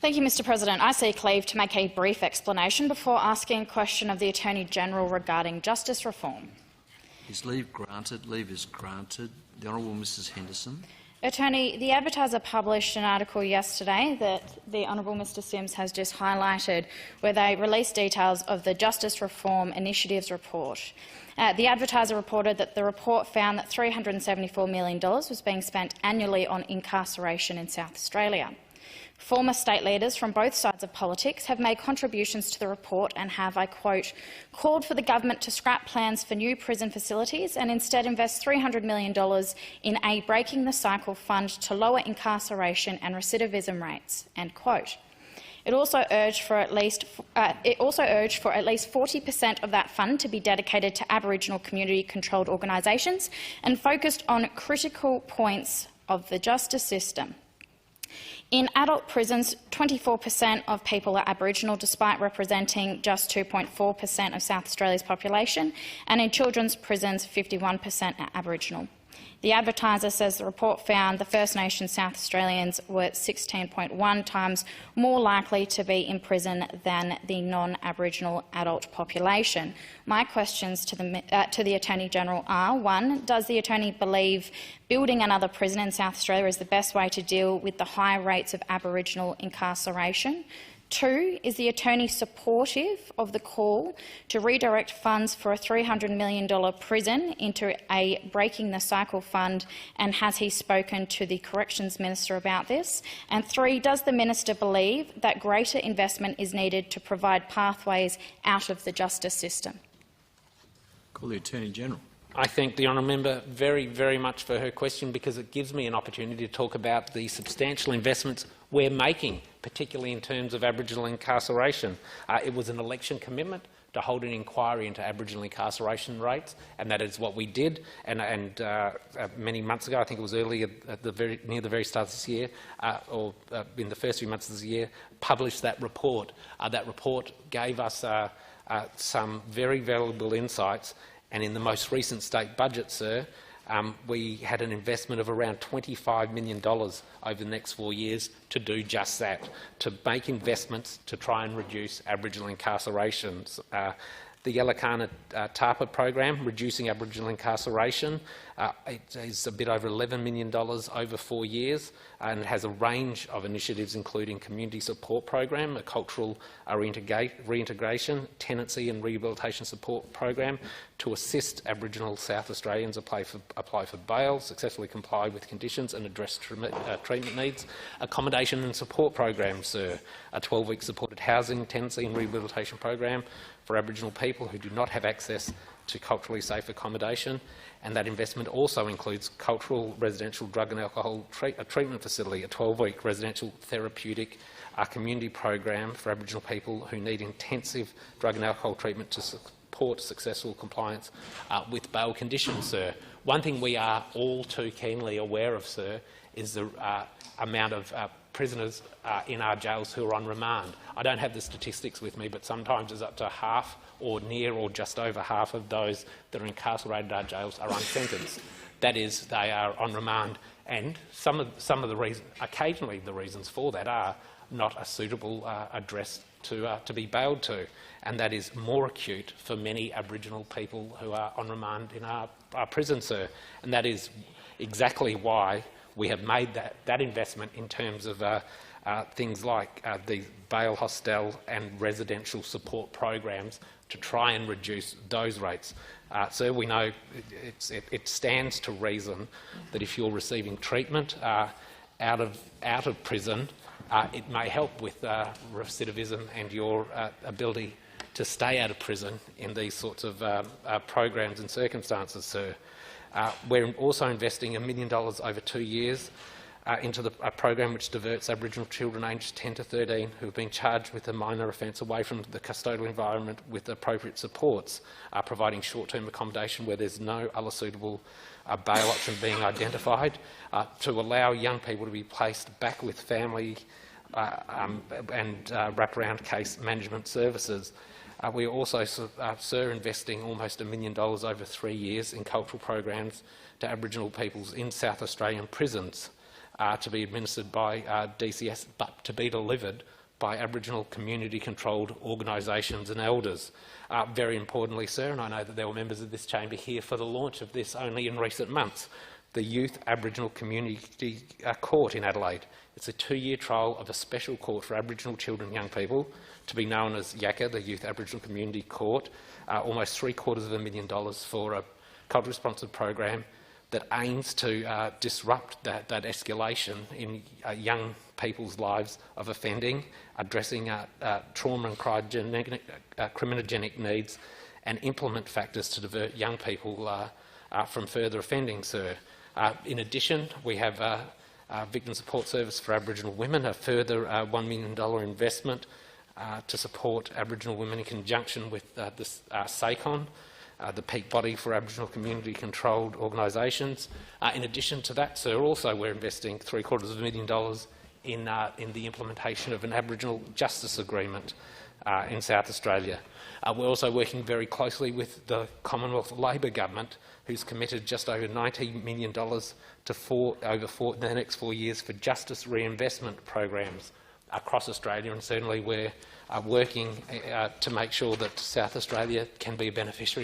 Thank you, Mr President. I seek leave to make a brief explanation before asking a question of the Attorney-General regarding justice reform. Is leave granted? Leave is granted. The Honourable Mrs Henderson. Attorney, the Advertiser published an article yesterday that the Honourable Mr Sims has just highlighted, where they released details of the Justice Reform Initiative's report. The Advertiser reported that the report found that $374 million was being spent annually on incarceration in South Australia. Former state leaders from both sides of politics have made contributions to the report and have, I quote, called for the government to scrap plans for new prison facilities and instead invest $300 million in a Breaking the Cycle fund to lower incarceration and recidivism rates, end quote. It also urged for at least 40% of that fund to be dedicated to Aboriginal community-controlled organisations and focused on critical points of the justice system. In adult prisons, 24% of people are Aboriginal, despite representing just 2.4% of South Australia's population, and in children's prisons, 51% are Aboriginal. The Advertiser says the report found the First Nations South Australians were 16.1 times more likely to be in prison than the non-Aboriginal adult population. My questions to the Attorney-General are: 1. Does the Attorney believe building another prison in South Australia is the best way to deal with the high rates of Aboriginal incarceration? 2. Is the Attorney supportive of the call to redirect funds for a $300 million prison into a Breaking the Cycle fund, and has he spoken to the Corrections Minister about this? And 3. Does the Minister believe that greater investment is needed to provide pathways out of the justice system? Call the Attorney-General. I thank the honourable member very much for her question, because it gives me an opportunity to talk about the substantial investments we're making, particularly in terms of Aboriginal incarceration. It was an election commitment to hold an inquiry into Aboriginal incarceration rates, and that is what we did. And many months ago, I think it was earlier, near the very start of this year, in the first few months of this year, published that report. That report gave us some very valuable insights. And in the most recent state budget, sir, we had an investment of around $25 million over the next 4 years to do just that, to make investments to try and reduce Aboriginal incarcerations. The Yellowkana TAPA program, reducing Aboriginal incarceration, it is a bit over $11 million over 4 years, and has a range of initiatives including community support program, a cultural reintegration, tenancy and rehabilitation support program to assist Aboriginal South Australians apply for bail, successfully comply with conditions and address treatment needs, accommodation and support programs, sir, a 12-week supported housing, tenancy and rehabilitation program for Aboriginal people who do not have access to culturally safe accommodation, and that investment also includes cultural residential drug and alcohol treatment facility, a 12-week residential therapeutic community program for Aboriginal people who need intensive drug and alcohol treatment to support successful compliance with bail conditions, sir. One thing we are all too keenly aware of, sir, is the amount of prisoners in our jails who are on remand. I don't have the statistics with me, but sometimes it's up to half or near or just over half of those that are incarcerated in our jails are unsentenced. That is, they are on remand, and some of the reasons, occasionally the reasons for that are not a suitable address to be bailed to, and that is more acute for many Aboriginal people who are on remand in our prisons, sir. And that is exactly why we have made that investment in terms of things like the bail hostel and residential support programs to try and reduce those rates. Sir, we know it stands to reason that if you're receiving treatment out of prison, it may help with recidivism and your ability to stay out of prison in these sorts of programs and circumstances, sir. We're also investing $1 million over 2 years into a program which diverts Aboriginal children aged 10 to 13 who have been charged with a minor offence away from the custodial environment with appropriate supports, providing short-term accommodation where there's no other suitable bail option being identified, to allow young people to be placed back with family and wraparound case management services. We are also, sir, investing almost $1 million over 3 years in cultural programs to Aboriginal peoples in South Australian prisons. to be administered by DCS, but to be delivered by Aboriginal community-controlled organisations and elders. Very importantly, sir, and I know that there were members of this chamber here for the launch of this only in recent months, the Youth Aboriginal Community Court in Adelaide. It's a 2-year trial of a special court for Aboriginal children and young people, to be known as YACA, the Youth Aboriginal Community Court, almost $750,000 for a culturally sponsored program that aims to disrupt that escalation in young people's lives of offending, addressing trauma and criminogenic needs, and implement factors to divert young people from further offending, sir. In addition, we have Victim Support Service for Aboriginal Women, a further $1 million investment to support Aboriginal women in conjunction with the SACON, the peak body for Aboriginal community-controlled organisations. In addition to that, sir, also we're investing $750,000 in the implementation of an Aboriginal Justice Agreement in South Australia. We're also working very closely with the Commonwealth Labor Government, who's committed just over $90 million to the next 4 years for justice reinvestment programs across Australia, and certainly we're working to make sure that South Australia can be a beneficiary